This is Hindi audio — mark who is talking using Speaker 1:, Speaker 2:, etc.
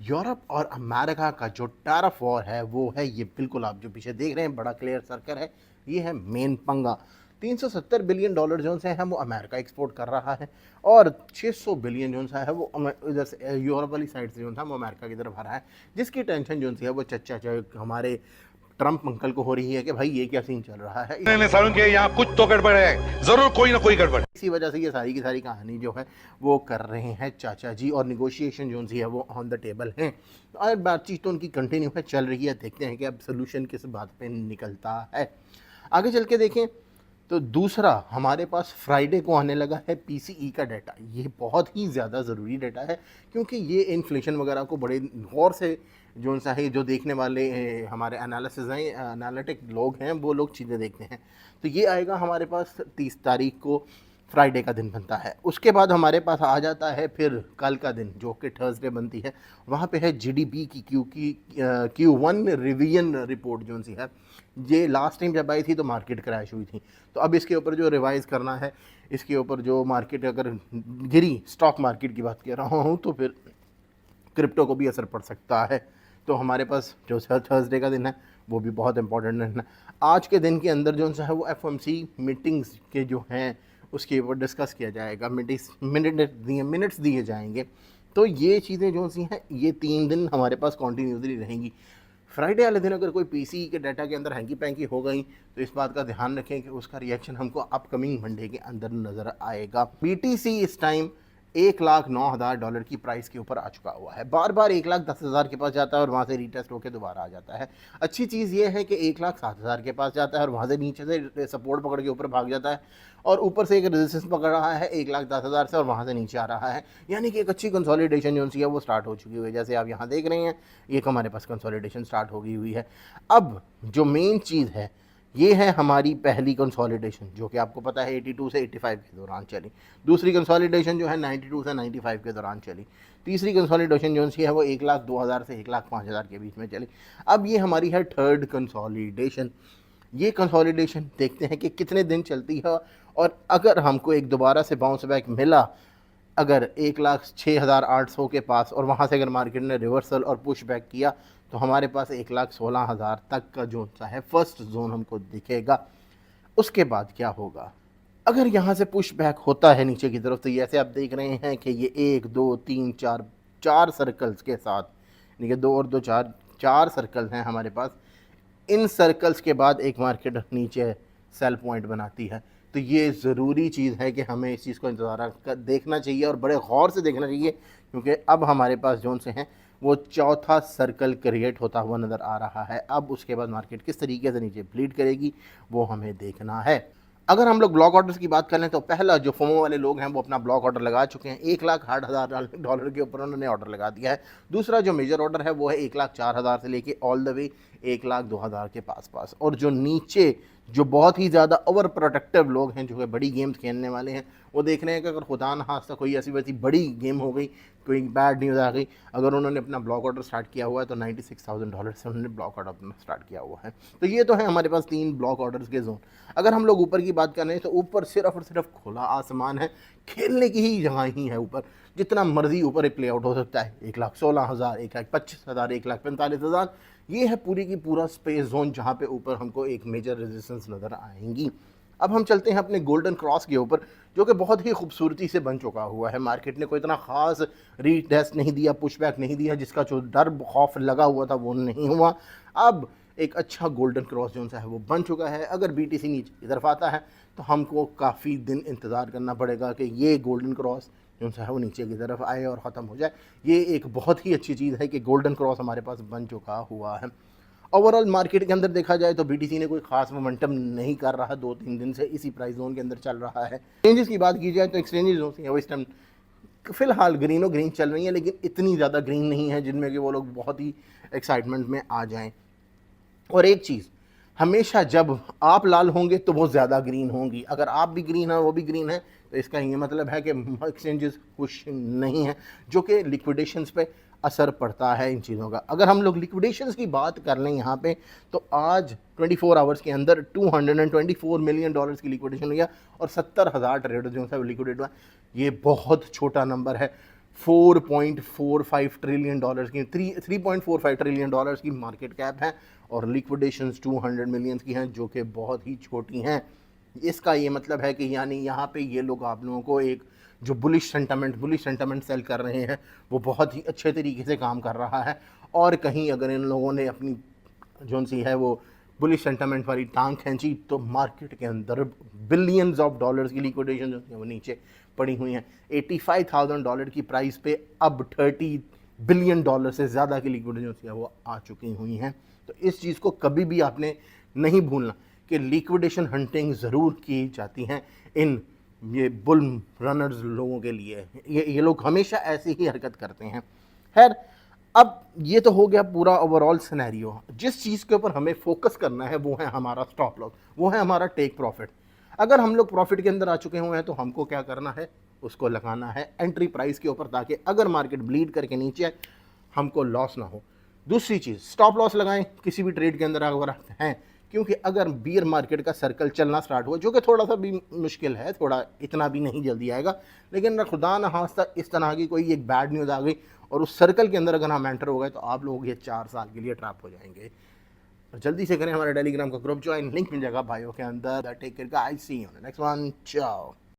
Speaker 1: यूरोप और अमेरिका का जो टैरिफ वॉर है वो है ये, बिल्कुल आप जो पीछे देख रहे हैं बड़ा क्लियर सर्कल है, ये है मेन पंगा। 370 बिलियन डॉलर जो से है वो अमेरिका एक्सपोर्ट कर रहा है और 600 बिलियन जो सा है वो इधर से यूरोप वाली साइड से जो था वो अमेरिका की तरफ आ रहा है, जिसकी टेंशन जो सी है वो चच्चा हमारे ट्रंप अंकल को हो रही है कि भाई ये क्या सीन चल रहा है।
Speaker 2: सालों के यहाँ कुछ तो गड़बड़ है, जरूर कोई ना कोई गड़बड़।
Speaker 1: इसी वजह से ये सारी की सारी कहानी जो है वो कर रहे हैं चाचा जी, और निगोशिएशन जो सी है वो ऑन द टेबल है और बातचीत तो उनकी कंटिन्यू है, चल रही है। देखते हैं कि अब सोल्यूशन किस बात पे निकलता है। आगे चल के देखें तो दूसरा हमारे पास फ्राइडे को आने लगा है पीसीई का डाटा। ये बहुत ही ज़्यादा ज़रूरी डाटा है क्योंकि ये इन्फ्लेशन वगैरह को बड़े गौर से जो सा है जो देखने वाले हमारे एनालिसिस हैं, एनालिटिक लोग हैं, वो लोग चीज़ें देखते हैं। तो ये आएगा हमारे पास 30 तारीख को, फ्राइडे का दिन बनता है। उसके बाद हमारे पास आ जाता है फिर कल का दिन जो कि थर्सडे बनती है, वहाँ पे है जीडीपी की Q1 रिवीजन रिपोर्ट जो सी है। ये लास्ट टाइम जब आई थी तो मार्केट क्रैश हुई थी, तो अब इसके ऊपर जो रिवाइज़ करना है, इसके ऊपर जो मार्केट अगर गिरी, स्टॉक मार्केट की बात कर रहा हूँ, तो फिर क्रिप्टो को भी असर पड़ सकता है। तो हमारे पास जो थर्सडे का दिन है वो भी बहुत इंपॉर्टेंट दिन है। आज के दिन के अंदर जो है वो एफओएमसी मीटिंग्स के जो हैं उसके ऊपर डिस्कस किया जाएगा, मिनट्स दिए जाएंगे। तो ये चीज़ें जो सी हैं ये 3 दिन हमारे पास कॉन्टीन्यूसली रहेंगी। फ्राइडे वाले दिन अगर कोई पीसी के डाटा के अंदर हैंकी पैंकी हो गई तो इस बात का ध्यान रखें कि उसका रिएक्शन हमको अपकमिंग मंडे के अंदर नज़र आएगा। बीटीसी इस टाइम $1,09,000 की प्राइस के ऊपर आ चुका हुआ है। बार बार 1,10,000 के पास जाता है और वहाँ से रीटेस्ट होकर दोबारा आ जाता है। अच्छी चीज़ ये है कि 1,07,000 के पास जाता है और वहाँ से नीचे से सपोर्ट पकड़ के ऊपर भाग जाता है और ऊपर से एक रेजिस्टेंस पकड़ रहा है 1,10,000 से और वहाँ से नीचे आ रहा है। यानी कि एक अच्छी कंसोलिडेशन जो है वो स्टार्ट हो चुकी हुई है। जैसे आप यहाँ देख रहे हैं एक हमारे पास कंसोलिडेशन स्टार्ट हो गई हुई है। अब जो मेन चीज़ है ये है हमारी पहली कंसोलिडेशन जो कि आपको पता है 82 से 85 के दौरान चली। दूसरी कंसोलिडेशन जो है 92 से 95 के दौरान चली। तीसरी कंसोलिडेशन जो है वो 1,02,000 से 1,05,000 के बीच में चली। अब ये हमारी है थर्ड कंसोलिडेशन। ये कंसोलिडेशन देखते हैं कि कितने दिन चलती है और अगर हमको एक दोबारा से बाउंस बैक मिला, अगर 1,06,800 के पास और वहाँ से अगर मार्केट ने रिवर्सल और पुश बैक किया तो हमारे पास 1,16,000 तक का जोन सा है फर्स्ट जोन हमको दिखेगा। उसके बाद क्या होगा, अगर यहाँ से पुश बैक होता है नीचे की तरफ तो जैसे आप देख रहे हैं कि ये 1 2 3 4 4 सर्कल्स के साथ, देखिए 2 और 2 4 4 सर्कल्स हैं हमारे पास। इन सर्कल्स के बाद एक मार्केट नीचे सेल पॉइंट बनाती है। तो ये ज़रूरी चीज़ है कि हमें इस चीज़ को इंतज़ार देखना चाहिए और बड़े गौर से देखना चाहिए क्योंकि अब हमारे पास जोन से हैं वो चौथा सर्कल क्रिएट होता हुआ नज़र आ रहा है। अब उसके बाद मार्केट किस तरीके से नीचे ब्लीड करेगी वो हमें देखना है। अगर हम लोग ब्लॉक ऑर्डर्स की बात कर लें तो पहला जो फोमो वाले लोग हैं वो अपना ब्लॉक ऑर्डर लगा चुके हैं, $1,60,000 के ऊपर उन्होंने ऑर्डर लगा दिया है। दूसरा जो मेजर ऑर्डर है वो है 1,04,000 से लेके ऑल द वे 1,02,000 के पास। और जो नीचे जो बहुत ही ज़्यादा ओवर प्रोटेक्टिव लोग हैं जो कि बड़ी गेम्स खेलने वाले हैं, वो देख रहे हैं कि अगर खुदा न खास्ता कोई ऐसी वैसी बड़ी गेम हो गई, कोई बैड न्यूज़ आ गई, अगर उन्होंने अपना ब्लॉक ऑर्डर स्टार्ट किया हुआ है तो $96,000 से उन्होंने ब्लॉक ऑर्डर अपना स्टार्ट किया हुआ है। तो ये तो है हमारे पास 3 ब्लॉक ऑर्डर्स के जोन। अगर हम लोग ऊपर की बात कर रहे हैं तो ऊपर सिर्फ और सिर्फ खुला आसमान है, खेलने की ही जगह ही है ऊपर, जितना मर्जी ऊपर प्ले आउट हो सकता है। 1,16,000, 1,25,000, 1,45,000, ये है पूरी की पूरा स्पेस जोन जहाँ पे ऊपर हमको एक मेजर रेजिस्टेंस नज़र आएंगी। अब हम चलते हैं अपने गोल्डन क्रॉस के ऊपर जो कि बहुत ही खूबसूरती से बन चुका हुआ है। मार्केट ने कोई इतना ख़ास रीटेस्ट नहीं दिया, पुशबैक नहीं दिया, जिसका जो डर खौफ लगा हुआ था वो नहीं हुआ। अब एक अच्छा गोल्डन क्रॉस जो सा है वो बन चुका है। अगर बीटीसी नीचे की तरफ आता है तो हमको काफ़ी दिन इंतज़ार करना पड़ेगा कि ये गोल्डन क्रॉस जो सा है वो नीचे की तरफ आए और ख़त्म हो जाए। ये एक बहुत ही अच्छी चीज़ है कि गोल्डन क्रॉस हमारे पास बन चुका हुआ है। ओवरऑल मार्केट के अंदर देखा जाए तो बीटीसी ने कोई खास मोमेंटम नहीं कर रहा, 2-3 दिन से इसी प्राइस जोन के अंदर चल रहा है। एक्सचेंजेस की बात की जाए तो एक्सचेंजेस जो है वो इस टाइम फ़िलहाल ग्रीन चल रही है, लेकिन इतनी ज़्यादा ग्रीन नहीं है जिनमें कि वो लोग बहुत ही एक्साइटमेंट में आ जाएं। और एक चीज़, हमेशा जब आप लाल होंगे तो वो ज़्यादा ग्रीन होंगी, अगर आप भी ग्रीन हैं वो भी ग्रीन है तो इसका ये मतलब है कि एक्सचेंजेस खुश नहीं हैं, जो कि लिक्विडेशंस पे असर पड़ता है इन चीज़ों का। अगर हम लोग लिक्विडेशंस की बात कर लें यहाँ पे तो आज 24 आवर्स के अंदर $224 मिलियन की लिक्विडेशन हुई है और 70,000 ट्रेडर जो है वो लिक्विडेट हुआ। ये बहुत छोटा नंबर है। 4.45 ट्रिलियन डॉलर्स की 3.45 ट्रिलियन डॉलर्स की मार्केट कैप है और लिक्विडेशंस 200 मिलियंस की हैं, जो कि बहुत ही छोटी हैं। इसका ये मतलब है कि यानी यहाँ पे ये लोग आप लोगों को एक जो बुलिश सेंटमेंट सेल कर रहे हैं वो बहुत ही अच्छे तरीके से काम कर रहा है। और कहीं अगर इन लोगों ने अपनी जो सी है वो बुलिश सेंटमेंट वाली टांग खींची तो मार्केट के अंदर बिलियंस ऑफ डॉलर्स की लिक्विडेशन जो है वो नीचे पड़ी हुई हैं। $85,000 की प्राइस पे अब $30 बिलियन से ज़्यादा की लिक्विडेशन जो है वो आ चुकी हुई हैं। तो इस चीज़ को कभी भी आपने नहीं भूलना कि लिक्विडेशन हंटिंग ज़रूर की जाती हैं इन ये बुल रनर्स लोगों के लिए। ये लोग हमेशा ऐसी ही हरकत करते हैं। खैर, अब ये तो हो गया पूरा ओवरऑल सिनेरियो। जिस चीज़ के ऊपर हमें फोकस करना है वो है हमारा स्टॉप लॉस, वो है हमारा टेक प्रॉफिट। अगर हम लोग प्रॉफिट के अंदर आ चुके हुए हैं तो हमको क्या करना है, उसको लगाना है एंट्री प्राइस के ऊपर, ताकि अगर मार्केट ब्लीड करके नीचे आए हमको लॉस ना हो। दूसरी चीज़, स्टॉप लॉस लगाएं किसी भी ट्रेड के अंदर अगर हैं, क्योंकि अगर बियर मार्केट का सर्कल चलना स्टार्ट हुआ, जो कि थोड़ा सा भी मुश्किल है, थोड़ा इतना भी नहीं जल्दी आएगा, लेकिन अगर खुदा न खास्ता इस तरह की कोई एक बैड न्यूज़ आ गई और उस सर्कल के अंदर अगर हम एंटर हो गए तो आप लोग ये 4 साल के लिए ट्रैप हो जाएंगे। और जल्दी से करें हमारे टेलीग्राम का ग्रुप ज्वाइन, लिंक मिल जाएगा भाइयों के अंदर। Take care guys, see you on the next one, चाओ।